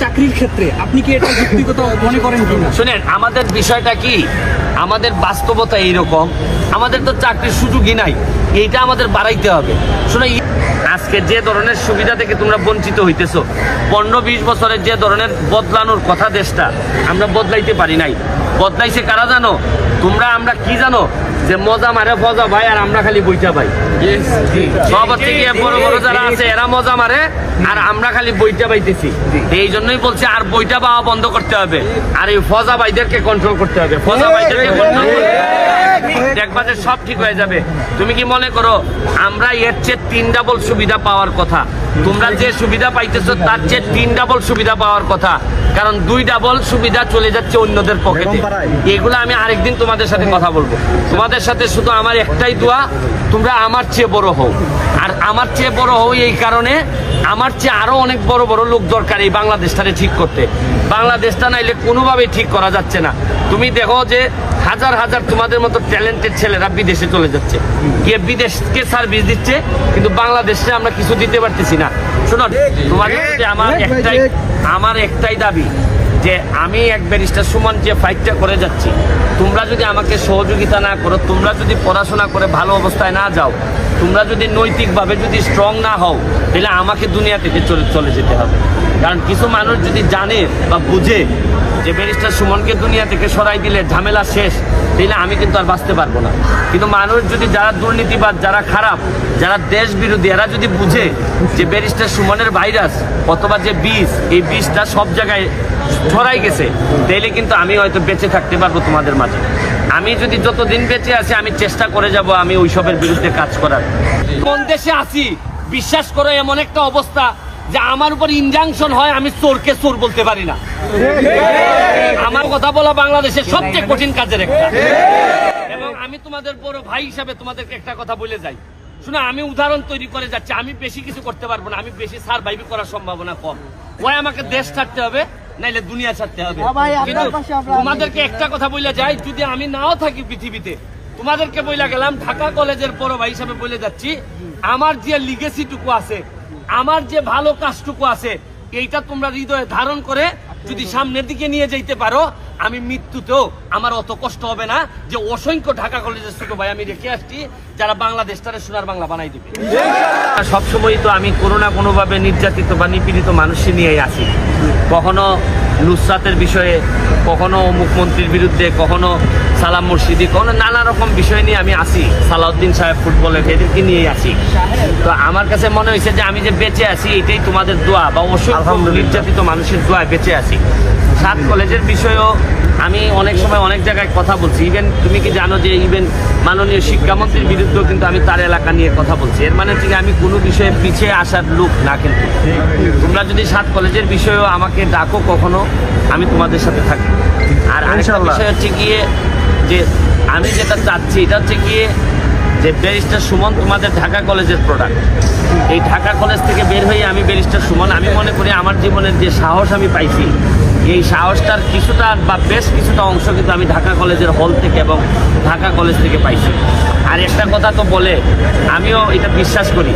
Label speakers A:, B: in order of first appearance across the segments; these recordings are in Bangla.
A: চাকরির ক্ষেত্রে আপনি কি এটা যুক্তিগত মনে করেন কিনা?
B: শুনেন, আমাদের বিষয়টা কি, আমাদের বাস্তবতা এইরকম, আমাদের তো চাকরির সুযোগই নাই, এইটা আমাদের বাড়াইতে হবে। শুনে, আজকে যে ধরনের সুবিধা থেকে তোমরা বঞ্চিত হইতেছো, 15-20 বছরের যে ধরনের বদলানোর কথা দেশটা, আমরা বদলাইতে পারি নাই। বদলাইছে কারা জানো? তোমরা, আমরা কি জানো? যে মজা মারে ফজা ভাই, আর আমরা খালি বইটা পাই। সব হচ্ছে গিয়ে বড় বড় যারা আছে এরা মজা মারে, আর আমরা খালি বইটা পাইতেছি। এই জন্যই বলছি, আর বইটা পাওয়া বন্ধ করতে হবে, আর এই ফজা ভাইদেরকে কন্ট্রোল করতে হবে। ফজা ভাইদেরকে কন্ট্রোল করতে হবে, দেখবা যে সব ঠিক হয়ে যাবে। তুমি কি মনে করো আমরা এর চেয়ে 3 ডাবল সুবিধা পাওয়ার কথা? তোমরা যে সুবিধা পাইতেছো তার চেয়ে 3 ডাবল সুবিধা পাওয়ার কথা, কারণ 2 ডাবল সুবিধা চলে যাচ্ছে অন্যদের পকেটে। এগুলো আমি আরেকদিন তোমাদের সাথে কথা বলবো। তোমাদের সাথে শুধু আমার একটাই দোয়া, তোমরা আমার চেয়ে বড় হও। আর আমার চেয়ে বড় হও এই কারণে, আমার চেয়ে আরো অনেক বড় বড় লোক দরকার এই বাংলাদেশটারে ঠিক করতে। বাংলাদেশটা নাইলে কোনোভাবেই ঠিক করা যাচ্ছে না। তুমি দেখো যে হাজার হাজার তোমাদের মতো ট্যালেন্টেড ছেলেরা বিদেশে চলে যাচ্ছে, গিয়ে বিদেশকে সার্ভিস দিচ্ছে, কিন্তু বাংলাদেশে আমরা কিছু দিতে পারতেছি না। শোনো, তোমাদের আমার একটাই দাবি যে আমি এক ব্যারিস্টার সুমন যে ফাইটটা করে যাচ্ছি, তোমরা যদি আমাকে সহযোগিতা না করো, তোমরা যদি পড়াশোনা করে ভালো অবস্থায় না যাও, তোমরা যদি নৈতিকভাবে যদি স্ট্রং না হও, তাহলে আমাকে দুনিয়া থেকে চলে যেতে হবে। কারণ কিছু মানুষ যদি জানে বা বুঝে যে ব্যারিস্টার সুমনকে দুনিয়া থেকে সরাই দিলে ঝামেলা শেষ, তাহলে আমি কিন্তু আর বাঁচতে পারবো না। কিন্তু মানুষ যদি, যারা দুর্নীতিবাদ, যারা খারাপ, যারা দেশ বিরোধী, এরা যদি বুঝে যে ব্যারিস্টার সুমনের ভাইরাস অথবা যে বিষ, এই বিষটা সব জায়গায় ছড়াই গেছে, তাইলে কিন্তু আমি হয়তো বেঁচে থাকতে পারবো তোমাদের মাঝে। আমি যদি যতদিন বেঁচে আছি, আমি চেষ্টা করে যাব আমি ওইসবের বিরুদ্ধে কাজ করার। কোন দেশে আছি বিশ্বাস করো, এমন একটা অবস্থা যে আমার উপর ইনজাংশন হয়, আমি চোরকে চোর বলতে পারি না। আমার কথা বলা বাংলাদেশের সবচেয়ে কঠিন কাজের একটা। এবং আমি তোমাদের বড় ভাই হিসাবে তোমাদেরকে একটা কথা বলে যাই, শুনে, আমি উদাহরণ তৈরি করে যাচ্ছি। আমি বেশি কিছু করতে পারবো না, আমি বেশি সারভাইভ করার সম্ভাবনা কম। ওই আমাকে দেশ ছাড়তে হবে, নাইলে দুনিয়া ছাড়তে হবে। কিন্তু তোমাদেরকে একটা কথা বলে যাই, যদি আমি নাও থাকি পৃথিবীতে, তোমাদেরকে বলে গেলাম, ঢাকা কলেজের বড় ভাই হিসাবে বলে যাচ্ছি, আমার যে লিগেসিটুকু আছে, আমার যে ভালো কাজটুকু আছে, এইটা তোমরা হৃদয়ে ধারণ করে যদি সামনের দিকে নিয়ে যাইতে পারো, আমি মৃত্যুতেও আমার অত কষ্ট হবে না যে অসংখ্য ঢাকা কলেজের ছোট ভাই আমি রেখে আসছি, যারা বাংলাদেশটারে সোনার বাংলা বানাই দিবে। সবসময় তো আমি কোনো না কোনোভাবে নির্যাতিত বা নিপীড়িত মানুষই নিয়েই আসি। কখনো নুসরাতের বিষয়ে, কখনো মুখ্যমন্ত্রীর বিরুদ্ধে, কখনো সালাম মুর্শিদি, কখনো নানা রকম বিষয় নিয়ে আমি আসি। সালাউদ্দিন সাহেব ফুটবলের, এদেরকে নিয়েই আসি। তো আমার কাছে মনে হয়েছে যে আমি যে বেঁচে আছি, এটাই তোমাদের দোয়া বা অসংখ্য নির্যাতিত মানুষের দোয়ায় বেঁচে আছি। 7 কলেজের বিষয়েও আমি অনেক সময় অনেক জায়গায় কথা বলছি। ইভেন তুমি কি জানো যে ইভেন মাননীয় শিক্ষামন্ত্রীর বিরুদ্ধেও কিন্তু আমি তার এলাকা নিয়ে কথা বলছি। এর মানে ঠিক আমি কোনো বিষয়ে পিছিয়ে আসার লোক না। কিন্তু তোমরা যদি 7 কলেজের বিষয়েও আমাকে ডাকো কখনো, আমি তোমাদের সাথে থাকি। আর আরেকটা বিষয় হচ্ছে গিয়ে যে আমি যেটা চাচ্ছি, এটা হচ্ছে গিয়ে যে ব্যারিস্টার সুমন তোমাদের ঢাকা কলেজের প্রোডাক্ট। এই ঢাকা কলেজ থেকে বের হয়ে আমি ব্যারিস্টার সুমন, আমি মনে করি আমার জীবনের যে সাহস আমি পাইছি, এই সাহসটার কিছুটা বা বেশ কিছুটা অংশ কিন্তু আমি ঢাকা কলেজের হল থেকে এবং ঢাকা কলেজ থেকে পাইছি। আর একটা কথা তো বলে, আমিও এটা বিশ্বাস করি,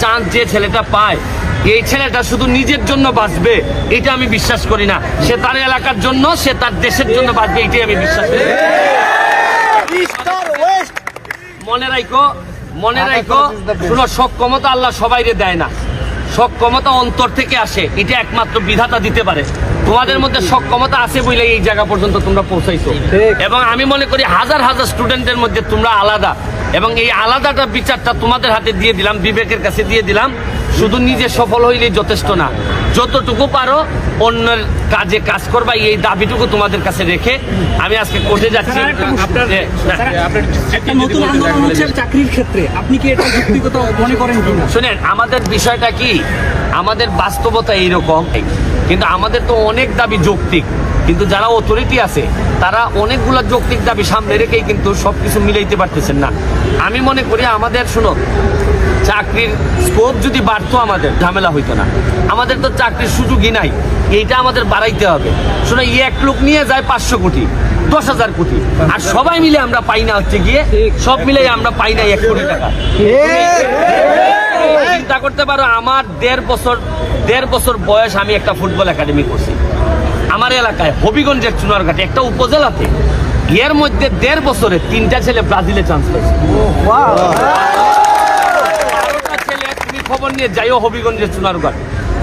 B: চান্স যে ছেলেটা পায়, এই ছেলেটা শুধু নিজের জন্য বাঁচবে এটা আমি বিশ্বাস করি না। সে তার এলাকার জন্য, সে তার দেশের জন্য বাঁচবে, এটাই আমি বিশ্বাস করি। মনে রাখো, শুনো, সক্ষমতা আল্লাহ সবাইরে দেয় না, সক্ষমতা অন্তর থেকে আসে, এটা একমাত্র বিধাতা দিতে পারে। তোমাদের মধ্যে সক্ষমতা আছে বলে এই জায়গা পর্যন্ত তোমরা পৌঁছাইছো। এবং আমি মনে করি হাজার হাজার স্টুডেন্টের মধ্যে তোমরা আলাদা, এবং এই আলাদাটা বিচারটা তোমাদের হাতে দিয়ে দিলাম, বিবেকের কাছে দিয়ে দিলাম। শুধু নিজে সফল হইলেই যথেষ্ট না, যতটুকু পারো অন্যের কাজে কাজ করবা, এই দাবিটুকু তোমাদের কাছে রেখে আমি আজকে কোর্টে যাচ্ছি।
A: চাকরির ক্ষেত্রে আপনি কি এটা যুক্তিগত মনে করেন কিনা?
B: শুনেন, আমাদের বিষয়টা কি, আমাদের বাস্তবতা এইরকম, কিন্তু আমাদের তো অনেক দাবি যৌক্তিক, কিন্তু যারা অথরিটি আছে তারা অনেকগুলো যৌক্তিক দাবি সামনে রেখেই কিন্তু সবকিছু মিলাইতে পারতেছেন না। আমি মনে করি আমাদের, শুনো, চাকরির স্কোপ যদি বাড়তো আমাদের ঝামেলা হইতো না। আমাদের তো চাকরির সুযোগই নাই, এইটা আমাদের বাড়াইতে হবে। শোনো, এক লোক নিয়ে যায় 500 কোটি, 10,000 কোটি, আর সবাই মিলে আমরা পাই না, হচ্ছে গিয়ে সব মিলে আমরা পাই না 1 কোটি টাকা। চিন্তা করতে পারো, আমার দেড় বছর বয়স আমি একটা ফুটবল একাডেমি করছি আমার এলাকায় হবিগঞ্জের চুনারঘাটে একটা উপজেলাতে। এর মধ্যে 1.5 বছরে 3টা ছেলে ব্রাজিলে চান্স পেয়েছে। 12টা ছেলে, তুমি খবর নিয়ে যাইও হবিগঞ্জের চুনারঘাট,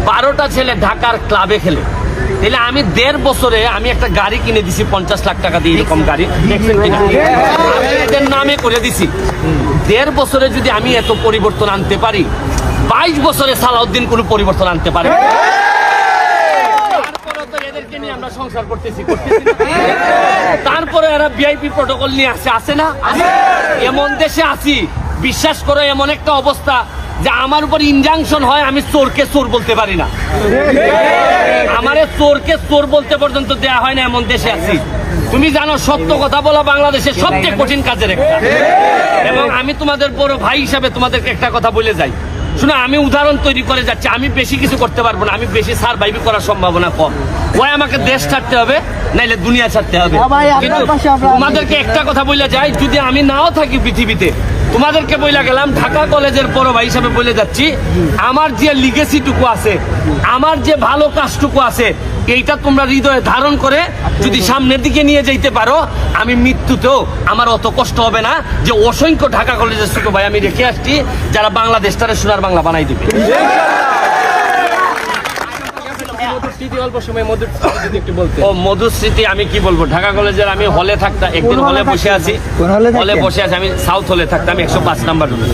B: 12টা ছেলে ঢাকার ক্লাবে খেলে। তাহলে আমি 1.5 বছরে আমি একটা গাড়ি কিনে দিছি 50 লাখ টাকা দিয়ে, এরকম গাড়ি দেখছেন কিনা? আমি এদের নামে করে দিছি। 1.5 বছরে যদি আমি এত পরিবর্তন আনতে পারি, 22 বছরে সালাউদ্দিন কোনো পরিবর্তন আনতে পারে? তারপরে তো এদেরকে নিয়ে আমরা সংসার করতেছি না? তারপরে এরা ভিআইপি প্রটোকল নিয়ে আসে না? এমন দেশে আছি, বিশ্বাস করো, এমন একটা অবস্থা যে আমার উপর ইনজাংশন হয়, আমি চোরকে চোর বলতে পারি না। আমারে চোরকে চোর বলতে পর্যন্ত দেয়া হয় না, এমন দেশে আছি। তুমি জানো, সত্য কথা বলা বাংলাদেশের সবচেয়ে কঠিন কাজের একটা। এবং আমি তোমাদের বড় ভাই হিসাবে তোমাদেরকে একটা কথা বলে যাই, শুনে আমি উদাহরণ তৈরি করে যাচ্ছি। আমি বেশি কিছু করতে পারবো না, আমি বেশি সারভাইভ করার সম্ভাবনা কম। ওই আমাকে দেশ ছাড়তে হবে, নাইলে দুনিয়া ছাড়তে হবে। কিন্তু তোমাদেরকে একটা কথা বলে যাই, যদি আমি নাও থাকি পৃথিবীতে, তোমাদেরকে বলে গেলাম, ঢাকা কলেজের বড় ভাই হিসাবে বলে যাচ্ছি, আমার যে লিগেসিটুকু আছে, আমার যে ভালো কাজটুকু আছে, এইটা তোমরা হৃদয়ে ধারণ করে যদি সামনের দিকে নিয়ে যেতে পারো, আমি মৃত্যুতেও আমার অত কষ্ট হবে না যে অসংখ্য ঢাকা কলেজের ছোট ভাই আমি রেখে আসছি, যারা বাংলাদেশটারে সোনার বাংলা বানাই দিবে। মধুর স্মৃতি আমি কি বলবো, ঢাকা কলেজের আমি হলে থাকতাম, একদিন হলে বসে আছি, আমি সাউথ হলে থাকতাম 105 নাম্বার রুমে।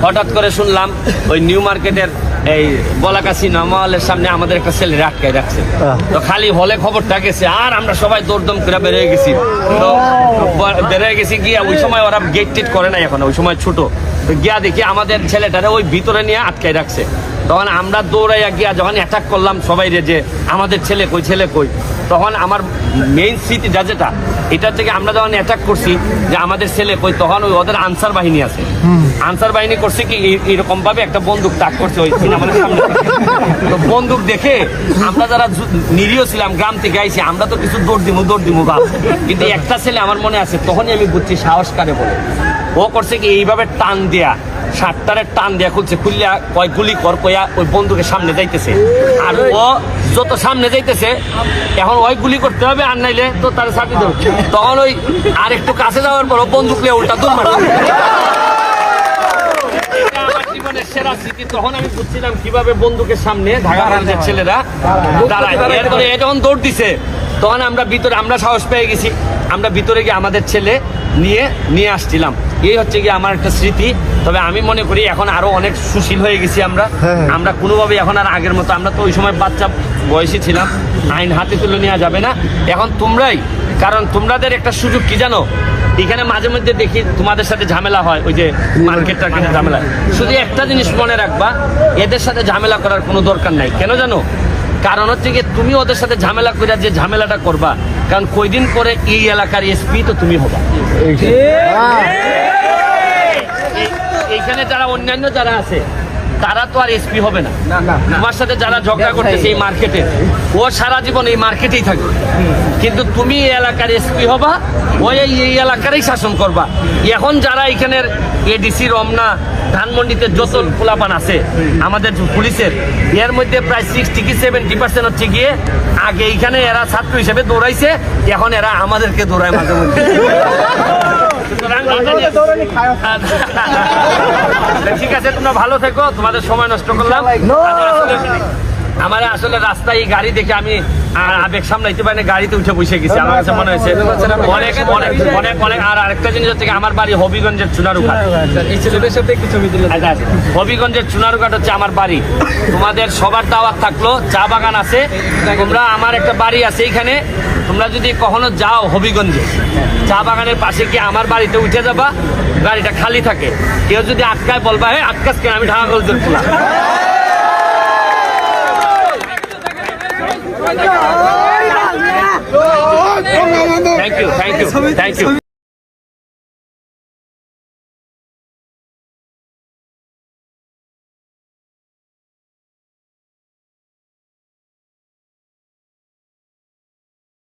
B: হঠাৎ করে শুনলাম ওই নিউ মার্কেটের এই বলাকাশি নমহলের সামনে আমাদের একটা ছেলে আটকায় রাখছে। তো খালি হলে খবরটা গেছে, আর আমরা সবাই দৌড়দম করে বেরিয়ে গেছি। তো বেরিয়ে গেছি গিয়া, ওই সময় ওরা গেট টেট করে নাই, এখন ওই সময় ছোট, গিয়া দেখি আমাদের ছেলেটারে ওই ভিতরে নিয়ে আটকায় রাখছে। তখন আমরা দৌড়াইয়া গিয়া যখন অ্যাটাক করলাম সবাই রে, যে আমাদের ছেলে কই, তখন আমার মেইন স্মৃতি যেটা, এটা থেকে আমরা যখন অ্যাটাক করছি যে আমাদের ছেলে কই, তখন ওই ওদের আনসার বাহিনী আছে, আনসার বাহিনী করছে কি এরকম ভাবে একটা বন্দুক তাক করছে ওই আমাদের সামনে। তো বন্দুক দেখে আমরা যারা নিরীহ ছিলাম, গ্রাম থেকে আইছি, আমরা তো কিছু দৌড় দিমু ভাব, কিন্তু একটা ছেলে আমার মনে আছে, তখনই আমি বুঝছি সাহস কারে বলে। ও করছে কি এইভাবে টান দেয়া, শার্টটারে টান দেয়া খুলছে, খুললিয়া কয় গুলি কর কয়া ওই বন্দুকের সামনে যাইতেছে। আর ও যত সামনে যাইতেছে, এখন ওই গুলি করতে হবে, আর নাইলে তো তার সাথে দেব। তখন ওই আর একটু কাছে যাওয়ার পর বন্দুক নিয়ে উল্টা দৌড় মারল। আমার জীবনের সেরা স্মৃতি। তখন আমি বুঝছিলাম কিভাবে বন্দুকের সামনে ঢাকা কলেজের ছেলেরা দাঁড়ায়। এরপরে যখন দৌড় দিছে, তখন আমরা সাহস পেয়ে গেছি, আমরা ভিতরে গিয়ে আমাদের ছেলে নিয়ে আসছিলাম। এই হচ্ছে গিয়ে আমার একটা স্মৃতি। তবে আমি মনে করি এখন আরো অনেক সুশীল হয়ে গেছি আমরা কোনোভাবে এখন আর আগের মতো, আমরা তো ওই সময় বাচ্চা বয়সী ছিলাম, আইন হাতে তুলে নেওয়া যাবে না। এখন তোমরাই, কারণ তোমাদের একটা সুযোগ কি জানো, এখানে মাঝে মধ্যে দেখি তোমাদের সাথে ঝামেলা হয়, ওই যে মার্কেটটার কিন্তু ঝামেলা। শুধু একটা জিনিস মনে রাখবা, এদের সাথে ঝামেলা করার কোনো দরকার নাই। কেন জানো? কারণ হচ্ছে কি, তুমি ওদের সাথে ঝামেলা করে যে ঝামেলাটা করবা, কারণ কয়দিন পরে এই এলাকার এসপি তো তুমি হবা। এইখানে যারা অন্যান্য যারা আছে, তারা তো আর এসপি হবে না। তোমার সাথে যারা ঝগড়া করতেছে এই মার্কেটে, ও সারা জীবন এই মার্কেটেই থাকবে। কিন্তু তুমি এই এলাকার এসপি হবা, ও এই এলাকারই শাসন করবা। এখন যারা এখানের এডিসি, রমনা, ধানমন্ডিতে যত পোলাপান আছে আমাদের পুলিশের, এর মধ্যে প্রায় 60 কি 70% হচ্ছে গিয়ে আগে এইখানে এরা ছাত্র হিসেবে দৌড়াইছে, এখন এরা আমাদেরকে দৌড়ায় মাঝে মধ্যে। ঠিক আছে, তোমরা ভালো থেকো, তোমাদের সময় নষ্ট করলাম। আমার আসলে রাস্তায় এই গাড়ি দেখে আমি আবেগ সামলাইতে পারি না, গাড়িতে উঠে বসে গেছি। আমার কাছে মনে হয়েছে অনেক। আর আরেকটা জিনিস হচ্ছে, আমার বাড়ি হবিগঞ্জের চুনারুঘাট। হবিগঞ্জের চুনারুঘাট হচ্ছে আমার বাড়ি। তোমাদের সবার দাওয়াত থাকলো, চা বাগান আছে, তোমরা, আমার একটা বাড়ি আছে এইখানে, তোমরা যদি কখনো যাও হবিগঞ্জে, চা বাগানের পাশে গিয়ে আমার বাড়িতে উঠে যাবা, গাড়িটা খালি থাকে। কেউ যদি আটকায় বলবা, হ্যাঁ আটকাস কেন, আমি ঢাকা কলেজের পোলা। Thank you.